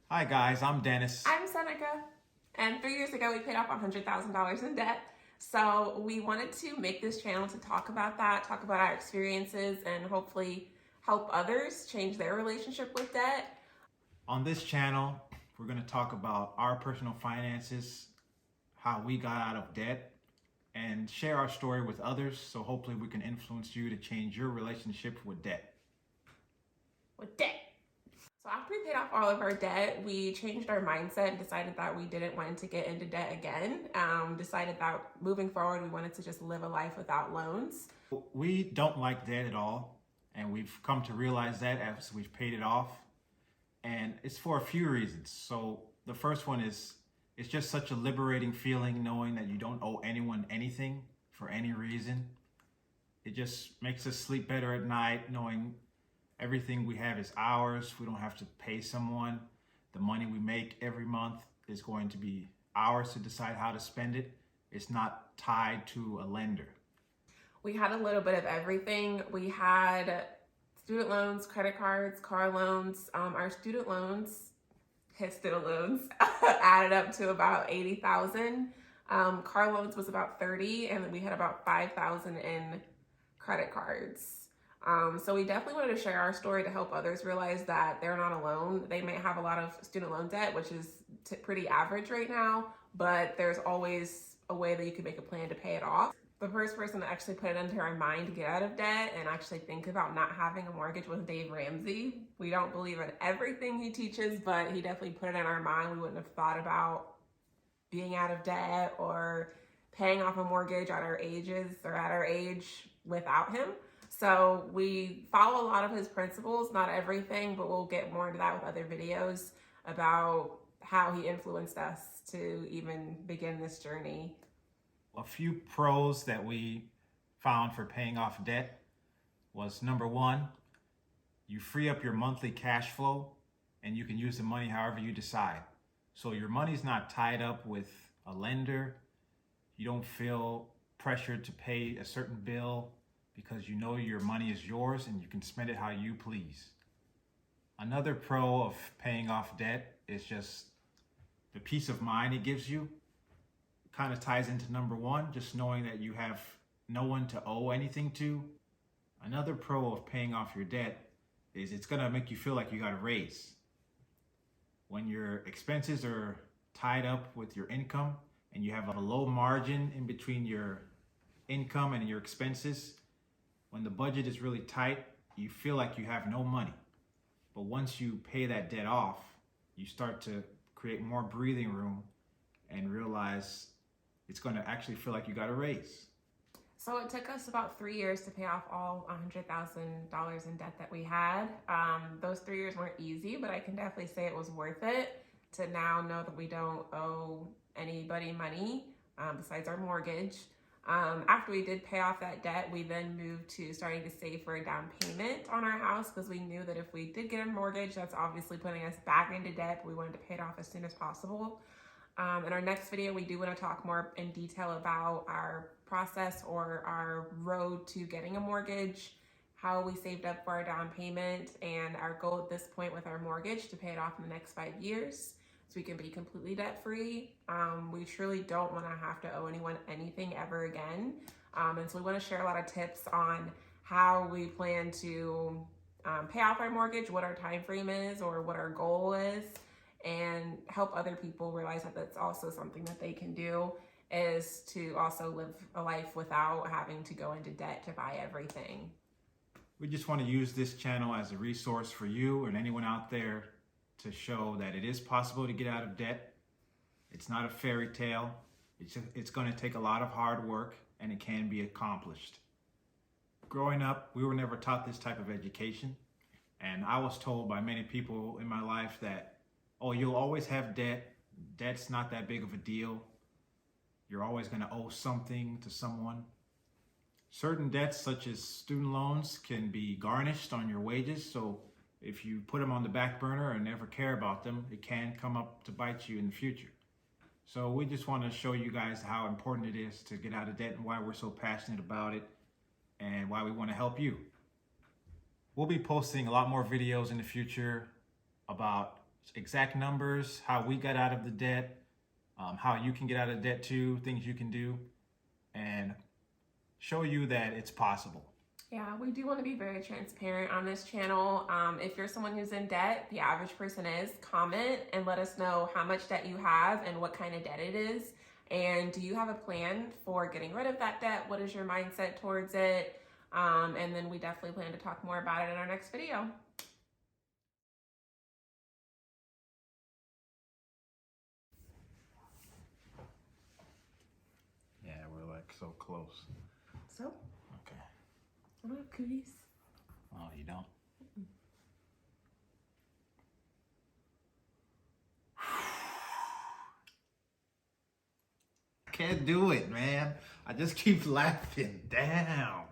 Hi guys, I'm Dennis. I'm Seneca, and 3 years ago we paid off $100,000 in debt. So we wanted to make this channel to talk about that, talk about our experiences, and hopefully help others change their relationship with debt. On this channel, we're going to talk about our personal finances, how we got out of debt, and share our story with others so hopefully we can influence you to change your relationship with debt. So after we paid off all of our debt, we changed our mindset and decided that we didn't want to get into debt again. Decided that moving forward, we wanted to just live a life without loans. We don't like debt at all, and we've come to realize that as we've paid it off. And it's for a few reasons. So the first one is it's just such a liberating feeling knowing that you don't owe anyone anything for any reason. It just makes us sleep better at night knowing everything we have is ours. We don't have to pay someone. The money we make every month is going to be ours to decide how to spend it. It's not tied to a lender. We had a little bit of everything. We had student loans, credit cards, car loans. Our student loans added up to about 80,000. Car loans was about 30, and we had about 5,000 in credit cards. So we definitely wanted to share our story to help others realize that they're not alone. They may have a lot of student loan debt, which is pretty average right now, but there's always a way that you can make a plan to pay it off. The first person to actually put it into our mind to get out of debt and actually think about not having a mortgage was Dave Ramsey. We don't believe in everything he teaches, but he definitely put it in our mind. We wouldn't have thought about being out of debt or paying off a mortgage at our age without him. So we follow a lot of his principles, not everything, but we'll get more into that with other videos about how he influenced us to even begin this journey. A few pros that we found for paying off debt was number one, you free up your monthly cash flow and you can use the money however you decide. So your money's not tied up with a lender. You don't feel pressured to pay a certain bill because you know your money is yours and you can spend it how you please. Another pro of paying off debt is just the peace of mind it gives you. It kind of ties into number one, just knowing that you have no one to owe anything to. Another pro of paying off your debt is it's gonna make you feel like you got a raise. When your expenses are tied up with your income and you have a low margin in between your income and your expenses, when the budget is really tight, you feel like you have no money. But once you pay that debt off, you start to create more breathing room and realize it's going to actually feel like you got a raise. So it took us about 3 years to pay off all $100,000 in debt that we had. Those 3 years weren't easy, but I can definitely say it was worth it to now know that we don't owe anybody money besides our mortgage. After we did pay off that debt, we then moved to starting to save for a down payment on our house because we knew that if we did get a mortgage, that's obviously putting us back into debt, but we wanted to pay it off as soon as possible. In our next video, we do want to talk more in detail about our process or our road to getting a mortgage, how we saved up for our down payment, and our goal at this point with our mortgage to pay it off in the next 5 years so we can be completely debt-free. We truly don't want to have to owe anyone anything ever again. And so we want to share a lot of tips on how we plan to pay off our mortgage, what our time frame is or what our goal is, and help other people realize that that's also something that they can do, is to also live a life without having to go into debt to buy everything. We just want to use this channel as a resource for you and anyone out there to show that it is possible to get out of debt. It's not a fairy tale. It's going to take a lot of hard work and it can be accomplished. Growing up, we were never taught this type of education. And I was told by many people in my life that, oh, you'll always have debt. Debt's not that big of a deal. You're always going to owe something to someone. Certain debts, such as student loans, can be garnished on your wages. So if you put them on the back burner and never care about them, it can come up to bite you in the future. So we just want to show you guys how important it is to get out of debt and why we're so passionate about it and why we want to help you. We'll be posting a lot more videos in the future about exact numbers, how we got out of the debt, how you can get out of debt too, things you can do, and show you that it's possible. Yeah, we do want to be very transparent on this channel. If you're someone who's in debt, the average person is, comment and let us know how much debt you have and what kind of debt it is. And do you have a plan for getting rid of that debt? What is your mindset towards it? And then we definitely plan to talk more about it in our next video. Yeah, we're like so close. So, Okay. I don't have cooties. Oh, you don't? I can't do it, man. I just keep laughing. Damn.